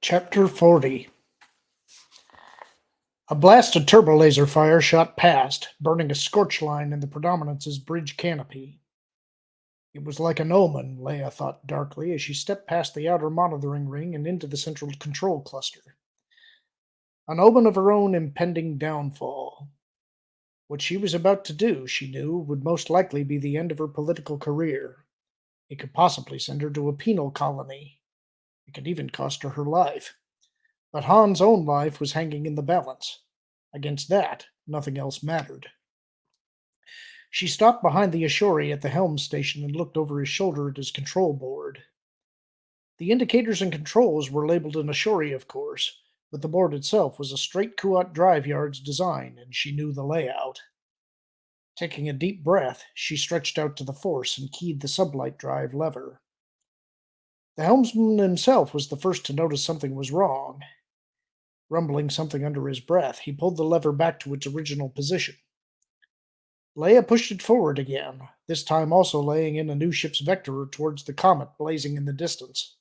Chapter 40. A blast of turbolaser fire shot past, burning a scorch line in the Predominance's bridge canopy. It was like an omen, Leia thought darkly as she stepped past the outer monitoring ring and into the central control cluster. An omen of her own impending downfall. What she was about to do, she knew, would most likely be the end of her political career. It could possibly send her to a penal colony. It could even cost her her life. But Han's own life was hanging in the balance. Against that, nothing else mattered. She stopped behind the Ashori at the helm station and looked over his shoulder at his control board. The indicators and controls were labeled in Ashori, of course, but the board itself was a straight Kuat drive yard's design, and she knew the layout. Taking a deep breath, she stretched out to the force and keyed the sublight drive lever. The helmsman himself was the first to notice something was wrong. Rumbling something under his breath, he pulled the lever back to its original position. Leia pushed it forward again, this time also laying in a new ship's vector towards the comet blazing in the distance.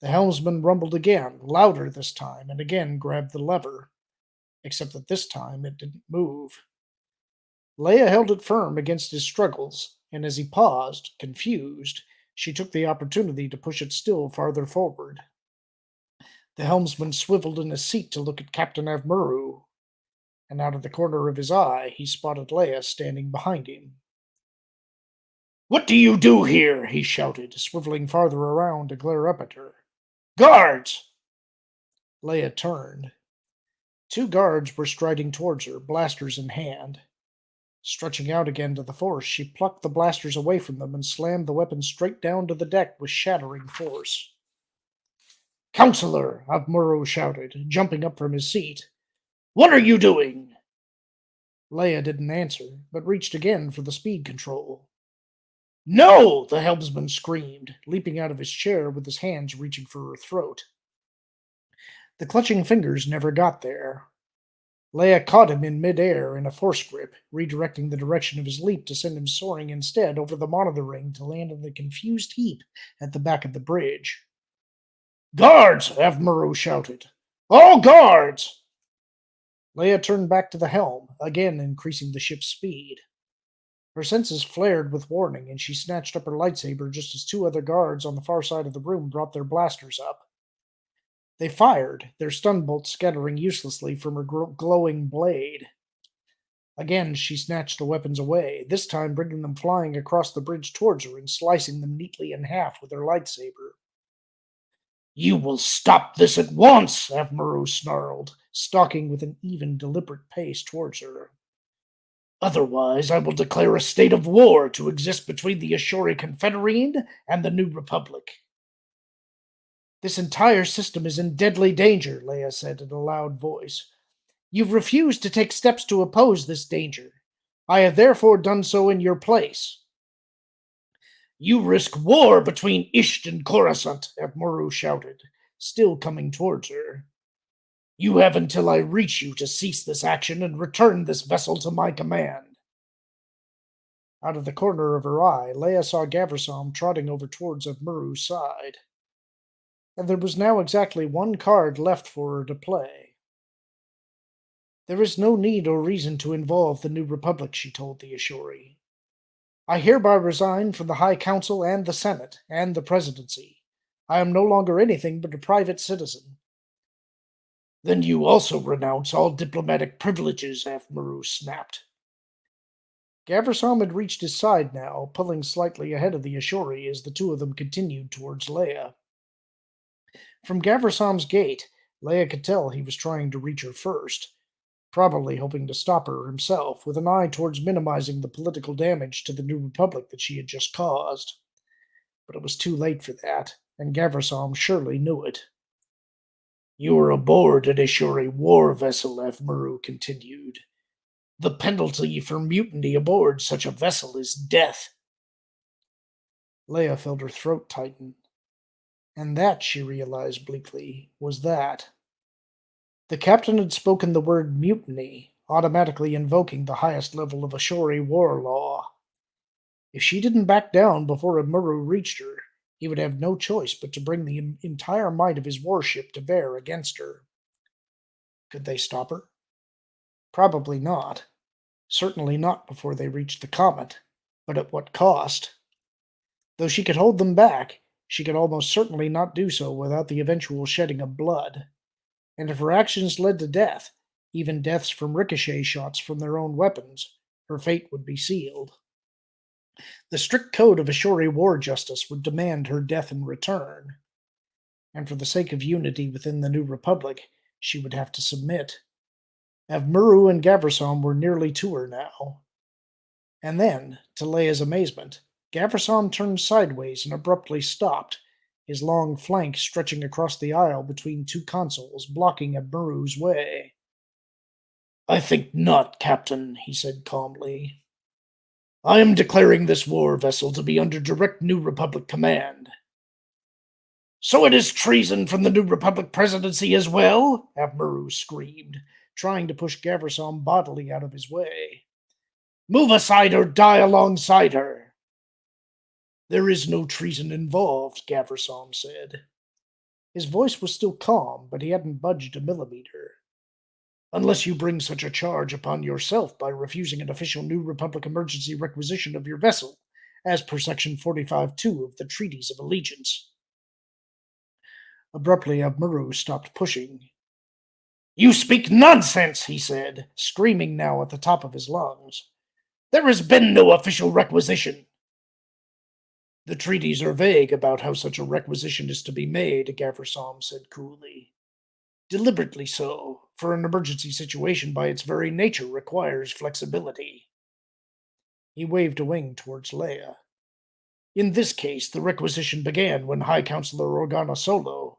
The helmsman rumbled again, louder this time, and again grabbed the lever, except that this time it didn't move. Leia held it firm against his struggles, and as he paused, confused, she took the opportunity to push it still farther forward. The helmsman swiveled in his seat to look at Captain Avmuru, and out of the corner of his eye he spotted Leia standing behind him. "What do you do here?" he shouted, swiveling farther around to glare up at her. "Guards!" Leia turned. Two guards were striding towards her, blasters in hand. Stretching out again to the force, she plucked the blasters away from them and slammed the weapons straight down to the deck with shattering force. "Counselor!" Avmuru shouted, jumping up from his seat. "What are you doing?" Leia didn't answer, but reached again for the speed control. "No!" the helmsman screamed, leaping out of his chair with his hands reaching for her throat. The clutching fingers never got there. Leia caught him in midair in a force grip, redirecting the direction of his leap to send him soaring instead over the monitor ring to land in the confused heap at the back of the bridge. "Guards!" Avmuru shouted. "All guards!" Leia turned back to the helm, again increasing the ship's speed. Her senses flared with warning, and she snatched up her lightsaber just as two other guards on the far side of the room brought their blasters up. They fired, their stun bolts scattering uselessly from her glowing blade. Again she snatched the weapons away, this time bringing them flying across the bridge towards her and slicing them neatly in half with her lightsaber. "You will stop this at once!" Avmuru snarled, stalking with an even, deliberate pace towards her. "Otherwise, I will declare a state of war to exist between the Ashori Confederine and the New Republic." "This entire system is in deadly danger," Leia said in a loud voice. "You've refused to take steps to oppose this danger. I have therefore done so in your place." "You risk war between Isht and Coruscant," Avmuru shouted, still coming towards her. "You have until I reach you to cease this action and return this vessel to my command." Out of the corner of her eye, Leia saw Gaversom trotting over towards Avmuru's side. And there was now exactly one card left for her to play. "There is no need or reason to involve the New Republic," she told the Ashori. "I hereby resign from the High Council and the Senate and the Presidency. I am no longer anything but a private citizen." "Then you also renounce all diplomatic privileges," Avmuru snapped. Gaversom had reached his side now, pulling slightly ahead of the Ashori as the two of them continued towards Leia. From Gaversom's gait, Leia could tell he was trying to reach her first, probably hoping to stop her himself, with an eye towards minimizing the political damage to the New Republic that she had just caused. But it was too late for that, and Gaversom surely knew it. "You are aboard an Ashori war vessel," Avmuru continued. "The penalty for mutiny aboard such a vessel is death." Leia felt her throat tighten. And that, she realized bleakly, was that. The captain had spoken the word mutiny, automatically invoking the highest level of Ashori war law. If she didn't back down before Avmuru reached her, He would have no choice but to bring the entire might of his warship to bear against her. Could they stop her? Probably not. Certainly not before they reached the comet. But at what cost? Though she could hold them back, she could almost certainly not do so without the eventual shedding of blood. And if her actions led to death, even deaths from ricochet shots from their own weapons, her fate would be sealed. The strict code of Ashori war justice would demand her death in return, and for the sake of unity within the new republic, she would have to submit. Avmuru and Gavrasom were nearly to her now. And then, to Leia's amazement, Gavrasom turned sideways and abruptly stopped, his long flank stretching across the aisle between two consoles, blocking Avmuru's way. "I think not, Captain," he said calmly. "I am declaring this war vessel to be under direct New Republic command." "So it is treason from the New Republic presidency as well?" Avmuru screamed, trying to push Gavrasom bodily out of his way. "Move aside or die alongside her." "There is no treason involved," Gavrasom said. His voice was still calm, but he hadn't budged a millimeter. "Unless you bring such a charge upon yourself by refusing an official New Republic emergency requisition of your vessel, as per Section 45.2 of the Treaties of Allegiance." Abruptly, Avmuru stopped pushing. "You speak nonsense," he said, screaming now at the top of his lungs. "There has been no official requisition." "The treaties are vague about how such a requisition is to be made," Gavrasom said coolly. "Deliberately so, for an emergency situation by its very nature requires flexibility." He waved a wing towards Leia. "In this case, the requisition began when High Counselor Organa Solo—"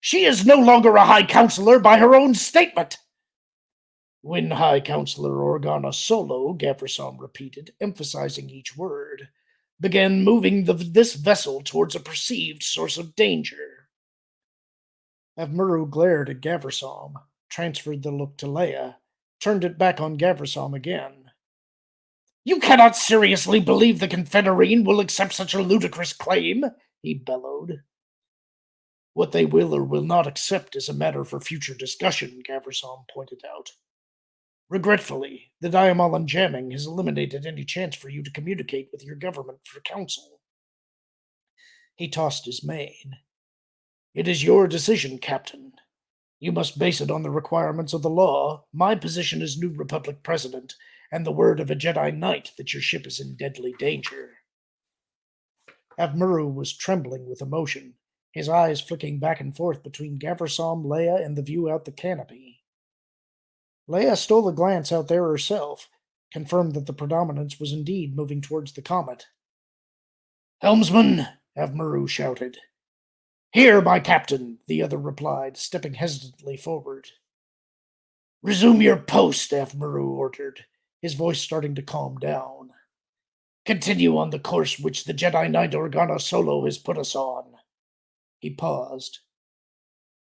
"She is no longer a High Counselor by her own statement!" "When High Counselor Organa Solo," Gavrasom repeated, emphasizing each word, "began moving this vessel towards a perceived source of danger." Avmuru glared at Gavrasom, transferred the look to Leia, turned it back on Gavrasom again. "You cannot seriously believe the Confederine will accept such a ludicrous claim," he bellowed. "What they will or will not accept is a matter for future discussion," Gavrasom pointed out. "Regretfully, the Diamolan jamming has eliminated any chance for you to communicate with your government for counsel." He tossed his mane. "It is your decision, Captain. You must base it on the requirements of the law, my position as New Republic President, and the word of a Jedi Knight that your ship is in deadly danger." Avmuru was trembling with emotion, his eyes flicking back and forth between Gavrasom, Leia, and the view out the canopy. Leia stole a glance out there herself, confirmed that the predominance was indeed moving towards the comet. "Helmsman!" Avmuru shouted. "Here, my captain," the other replied, stepping hesitantly forward. "Resume your post," Avmuru ordered, his voice starting to calm down. "Continue on the course which the Jedi Knight Organa Solo has put us on." He paused.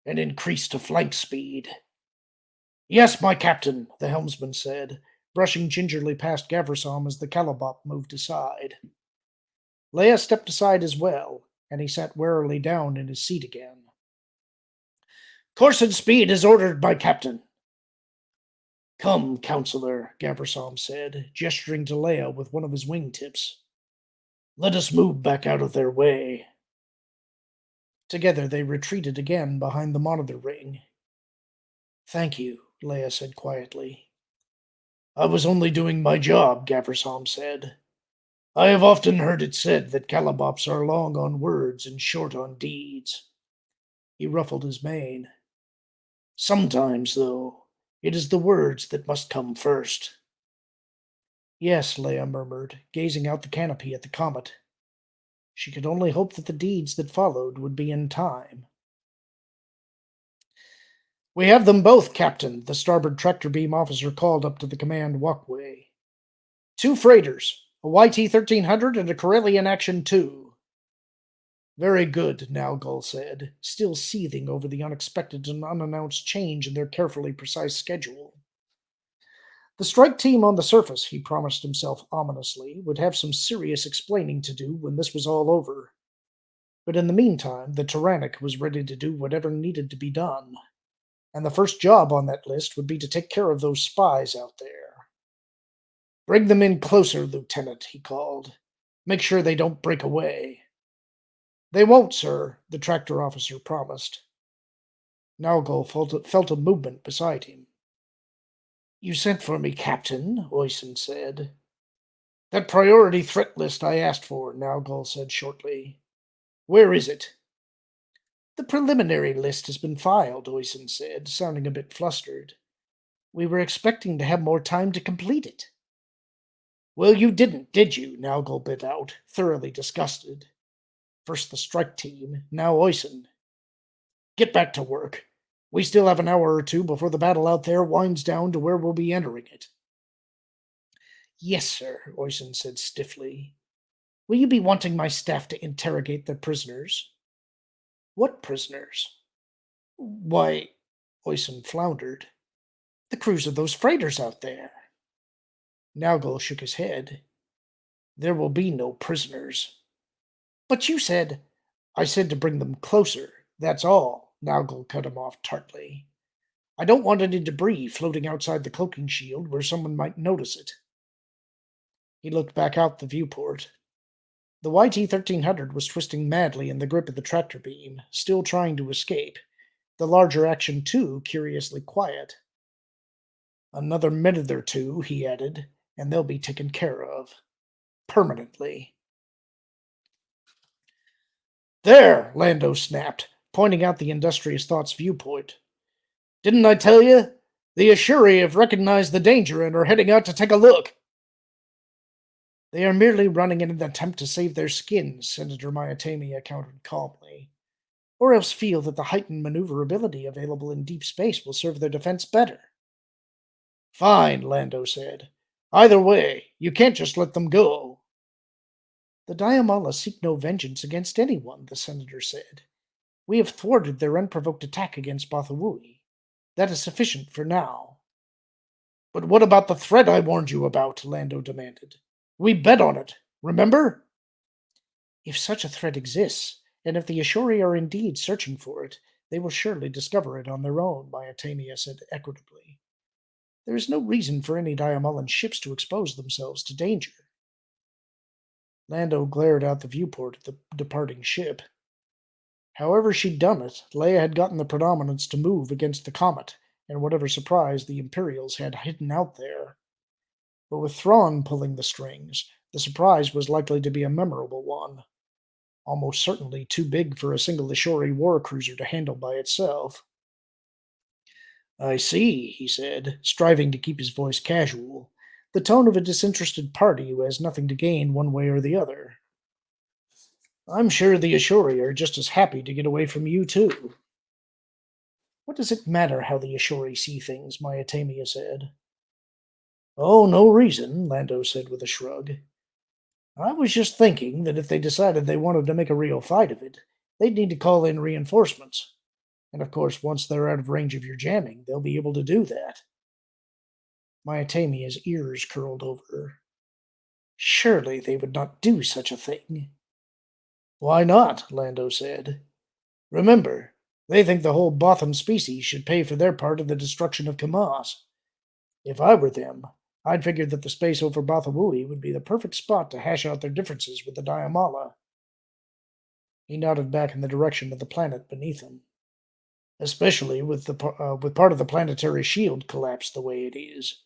"And increase to flank speed." "Yes, my captain," the helmsman said, brushing gingerly past Gavrasom as the Calibop moved aside. Leia stepped aside as well, and he sat warily down in his seat again. "Course and speed as ordered, my captain." "Come, Counselor," Gavrasom said, gesturing to Leia with one of his wingtips. "Let us move back out of their way." Together they retreated again behind the monitor ring. "Thank you," Leia said quietly. "I was only doing my job," Gavrasom said. "I have often heard it said that Calibops are long on words and short on deeds." He ruffled his mane. "Sometimes, though, it is the words that must come first." "Yes," Leia murmured, gazing out the canopy at the comet. She could only hope that the deeds that followed would be in time. "We have them both, Captain," the starboard tractor beam officer called up to the command walkway. "Two freighters, a YT-1300 and a Corellian Action 2. "Very good," Nalgul said, still seething over the unexpected and unannounced change in their carefully precise schedule. The strike team on the surface, he promised himself ominously, would have some serious explaining to do when this was all over. But in the meantime, the Tyrannic was ready to do whatever needed to be done, and the first job on that list would be to take care of those spies out there. Bring them in closer, Lieutenant, he called. Make sure they don't break away. They won't, sir, the tractor officer promised. Naugol felt a movement beside him. You sent for me, Captain, Oysen said. That priority threat list I asked for, Naugol said shortly. Where is it? The preliminary list has been filed, Oysen said, sounding a bit flustered. We were expecting to have more time to complete it. Well, you didn't, did you? Naugol bit out, thoroughly disgusted. First the strike team, now Oysen. Get back to work. We still have an hour or two before the battle out there winds down to where we'll be entering it. Yes, sir, Oysen said stiffly. Will you be wanting my staff to interrogate the prisoners? What prisoners? Why, Oysen floundered. The crews of those freighters out there. Naugol shook his head. There will be no prisoners. But you said. I said to bring them closer, that's all, Naugol cut him off tartly. I don't want any debris floating outside the cloaking shield where someone might notice it. He looked back out the viewport. The YT-1300 was twisting madly in the grip of the tractor beam, still trying to escape, the larger Action 2 curiously quiet. Another minute or two, he added, and they'll be taken care of. Permanently. There, Lando snapped, pointing out the Industrious Thoughts viewpoint. Didn't I tell you? The Ashuri have recognized the danger and are heading out to take a look. They are merely running in an attempt to save their skins, Senator Myatamia countered calmly. Or else feel that the heightened maneuverability available in deep space will serve their defense better. Fine, Lando said. Either way, you can't just let them go. The Diamala seek no vengeance against anyone, the senator said. We have thwarted their unprovoked attack against Bothawui. That is sufficient for now. But what about the threat I warned you about? Lando demanded. We bet on it, remember? If such a threat exists, and if the Ashuri are indeed searching for it, they will surely discover it on their own, Myatamia said equitably. There is no reason for any Diamalan ships to expose themselves to danger. Lando glared out the viewport at the departing ship. However she'd done it, Leia had gotten the predominance to move against the comet, and whatever surprise the Imperials had hidden out there. But with Thrawn pulling the strings, the surprise was likely to be a memorable one. Almost certainly too big for a single Ashuri war cruiser to handle by itself. I see, he said, striving to keep his voice casual, the tone of a disinterested party who has nothing to gain one way or the other. I'm sure the Ashuri are just as happy to get away from you, too. What does it matter how the Ashuri see things? Myatamia said. Oh, no reason, Lando said with a shrug. I was just thinking that if they decided they wanted to make a real fight of it, they'd need to call in reinforcements. And of course, once they're out of range of your jamming, they'll be able to do that. Myatamia's ears curled over. Surely they would not do such a thing. Why not? Lando said. Remember, they think the whole Botham species should pay for their part of the destruction of Kamas. If I were them, I'd figure that the space over Bothawui would be the perfect spot to hash out their differences with the Diamala. He nodded back in the direction of the planet beneath him. Especially with part of the planetary shield collapsed the way it is.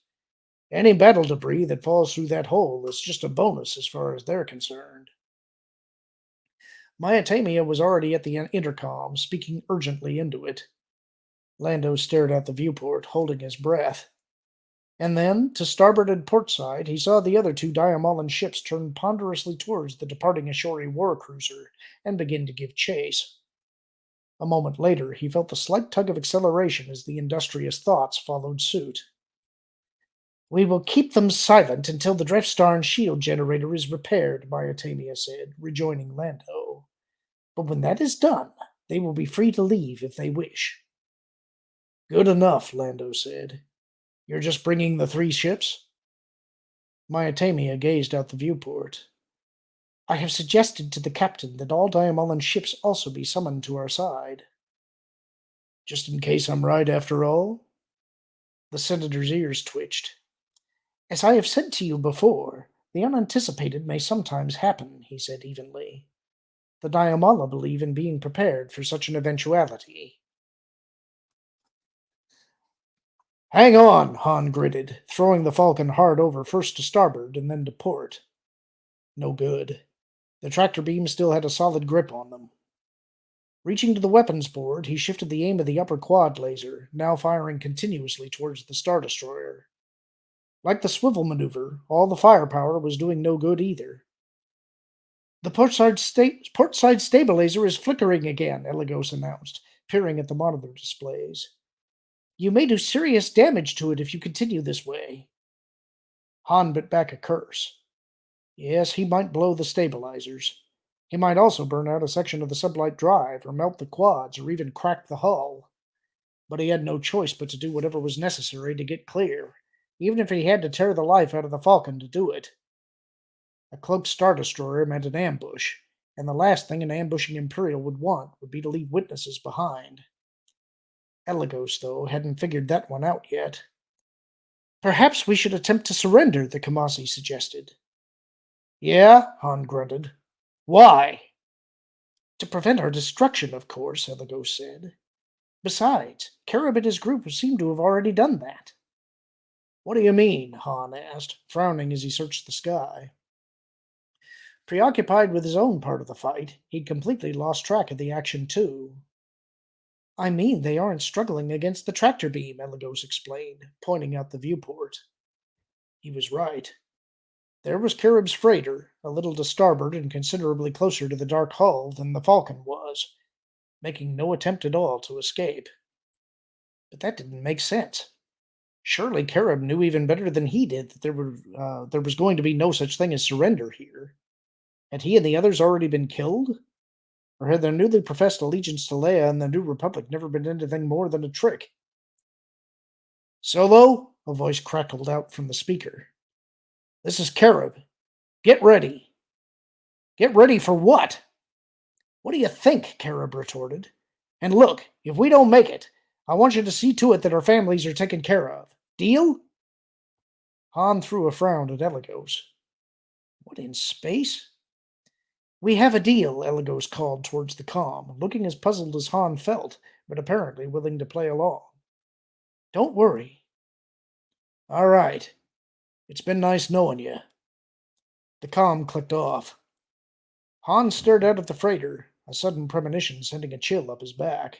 Any battle debris that falls through that hole is just a bonus as far as they're concerned. Myatamia was already at the intercom, speaking urgently into it. Lando stared out the viewport, holding his breath. And then, to starboard and port side, he saw the other two Diamalan ships turn ponderously towards the departing Ashuri war cruiser and begin to give chase. A moment later, he felt the slight tug of acceleration as the Industrious Thoughts followed suit. We will keep them silent until the Drift and shield generator is repaired, Myatamia said, rejoining Lando. But when that is done, they will be free to leave if they wish. Good enough, Lando said. You're just bringing the 3 ships? Myatamia gazed out the viewport. I have suggested to the captain that all Diamolan ships also be summoned to our side. Just in case I'm right after all? The senator's ears twitched. As I have said to you before, the unanticipated may sometimes happen, he said evenly. The Diamala believe in being prepared for such an eventuality. Hang on, Han gritted, throwing the Falcon hard over first to starboard and then to port. No good. The tractor beam still had a solid grip on them. Reaching to the weapons board, he shifted the aim of the upper quad laser, now firing continuously towards the Star Destroyer. Like the swivel maneuver, all the firepower was doing no good either. The port-side stabilizer is flickering again, Eligos announced, peering at the monitor displays. You may do serious damage to it if you continue this way. Han bit back a curse. Yes, he might blow the stabilizers. He might also burn out a section of the sublight drive, or melt the quads, or even crack the hull. But he had no choice but to do whatever was necessary to get clear, even if he had to tear the life out of the Falcon to do it. A cloaked Star Destroyer meant an ambush, and the last thing an ambushing Imperial would want would be to leave witnesses behind. Eligos, though, hadn't figured that one out yet. Perhaps we should attempt to surrender, the Kamasi suggested. Yeah, Han grunted. Why? To prevent our destruction, of course, Eligos said. Besides, Karab and his group seem to have already done that. What do you mean? Han asked, frowning as he searched the sky. Preoccupied with his own part of the fight, he'd completely lost track of the action, too. I mean, they aren't struggling against the tractor beam, Eligos explained, pointing out the viewport. He was right. There was Carib's freighter, a little to starboard and considerably closer to the dark hull than the Falcon was, making no attempt at all to escape. But that didn't make sense. Surely Carib knew even better than he did that there was going to be no such thing as surrender here. Had he and the others already been killed? Or had their newly professed allegiance to Leia and the New Republic never been anything more than a trick? Solo, a voice crackled out from the speaker. This is Carib. Get ready. Get ready for what? What do you think? Carib retorted. And look, if we don't make it, I want you to see to it that our families are taken care of. Deal? Han threw a frown at Eligos. What in space? We have a deal, Eligos called towards the comm, looking as puzzled as Han felt, but apparently willing to play along. Don't worry. All right. It's been nice knowing you. The comm clicked off. Han stared out at the freighter, a sudden premonition sending a chill up his back.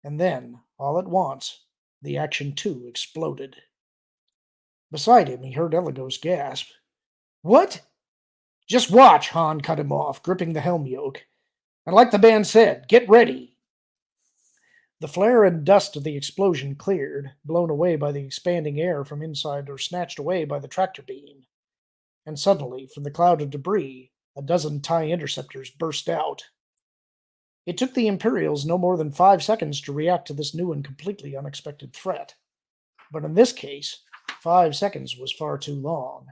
And then, all at once, the Action 2 exploded. Beside him, he heard Eligos gasp. What? Just watch, Han cut him off, gripping the helm yoke. And like the band said, get ready. The flare and dust of the explosion cleared, blown away by the expanding air from inside or snatched away by the tractor beam. And suddenly, from the cloud of debris, a dozen TIE interceptors burst out. It took the Imperials no more than 5 seconds to react to this new and completely unexpected threat. But in this case, 5 seconds was far too long.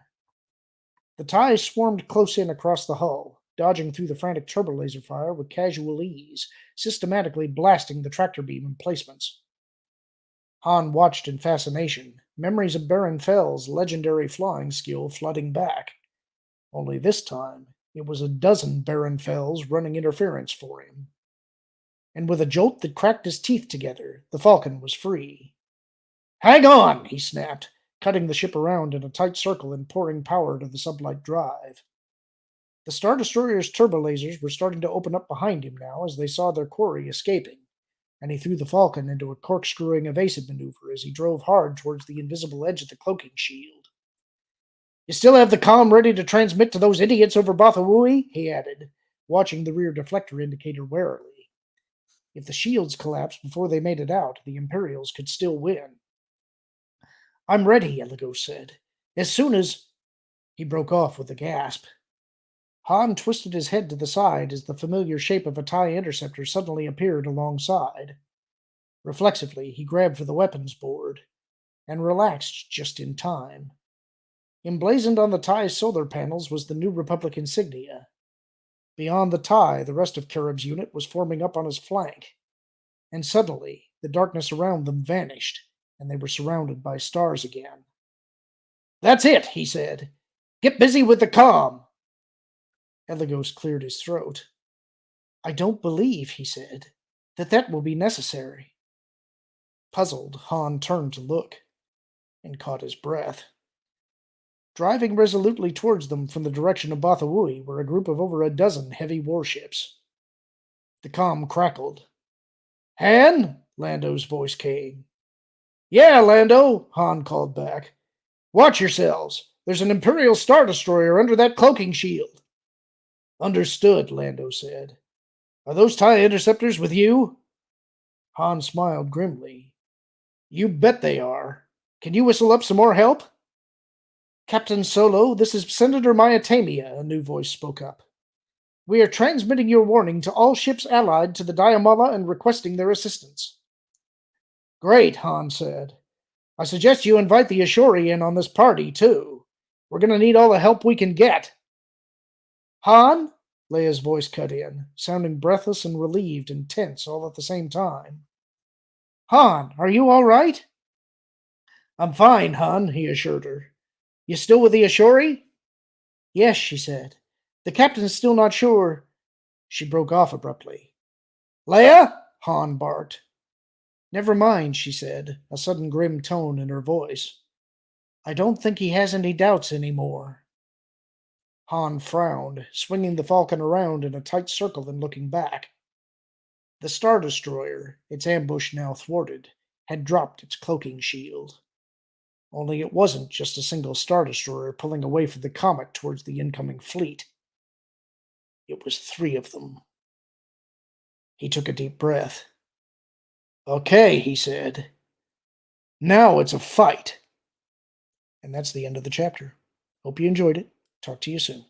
The TIEs swarmed close in across the hull, dodging through the frantic turbolaser fire with casual ease, systematically blasting the tractor beam emplacements. Han watched in fascination, memories of Baron Fell's legendary flying skill flooding back. Only this time, it was a dozen Baron Fells running interference for him. And with a jolt that cracked his teeth together, the Falcon was free. Hang on, he snapped, cutting the ship around in a tight circle and pouring power to the sublight drive. The Star Destroyer's turbolasers were starting to open up behind him now as they saw their quarry escaping, and he threw the Falcon into a corkscrewing evasive maneuver as he drove hard towards the invisible edge of the cloaking shield. You still have the comm ready to transmit to those idiots over Bothawui? He added, watching the rear deflector indicator warily. If the shields collapsed before they made it out, the Imperials could still win. I'm ready, Eligos said. As soon as... He broke off with a gasp. Han twisted his head to the side as the familiar shape of a TIE interceptor suddenly appeared alongside. Reflexively, he grabbed for the weapons board, and relaxed just in time. Emblazoned on the TIE's solar panels was the New Republic insignia, Beyond the tie, the rest of Carib's unit was forming up on his flank, and suddenly the darkness around them vanished, and they were surrounded by stars again. That's it, he said. Get busy with the comm. Eligos cleared his throat. I don't believe, he said, that will be necessary. Puzzled, Han turned to look, and caught his breath. Driving resolutely towards them from the direction of Bothawui were a group of over a dozen heavy warships. The comm crackled. Han? Lando's voice came. Yeah, Lando, Han called back. Watch yourselves. There's an Imperial Star Destroyer under that cloaking shield. Understood, Lando said. Are those TIE interceptors with you? Han smiled grimly. You bet they are. Can you whistle up some more help? Captain Solo, this is Senator Myatamia, a new voice spoke up. We are transmitting your warning to all ships allied to the Diamala and requesting their assistance. Great, Han said. I suggest you invite the Ashori in on this party, too. We're going to need all the help we can get. Han? Leia's voice cut in, sounding breathless and relieved and tense all at the same time. Han, are you all right? I'm fine, Han, he assured her. You still with the Ashori? Yes, she said. The captain's still not sure. She broke off abruptly. Leia? Han barked. Never mind, she said, a sudden grim tone in her voice. I don't think he has any doubts anymore. Han frowned, swinging the Falcon around in a tight circle and looking back. The Star Destroyer, its ambush now thwarted, had dropped its cloaking shield. Only it wasn't just a single Star Destroyer pulling away from the comet towards the incoming fleet. It was 3 of them. He took a deep breath. Okay, he said. Now it's a fight. And that's the end of the chapter. Hope you enjoyed it. Talk to you soon.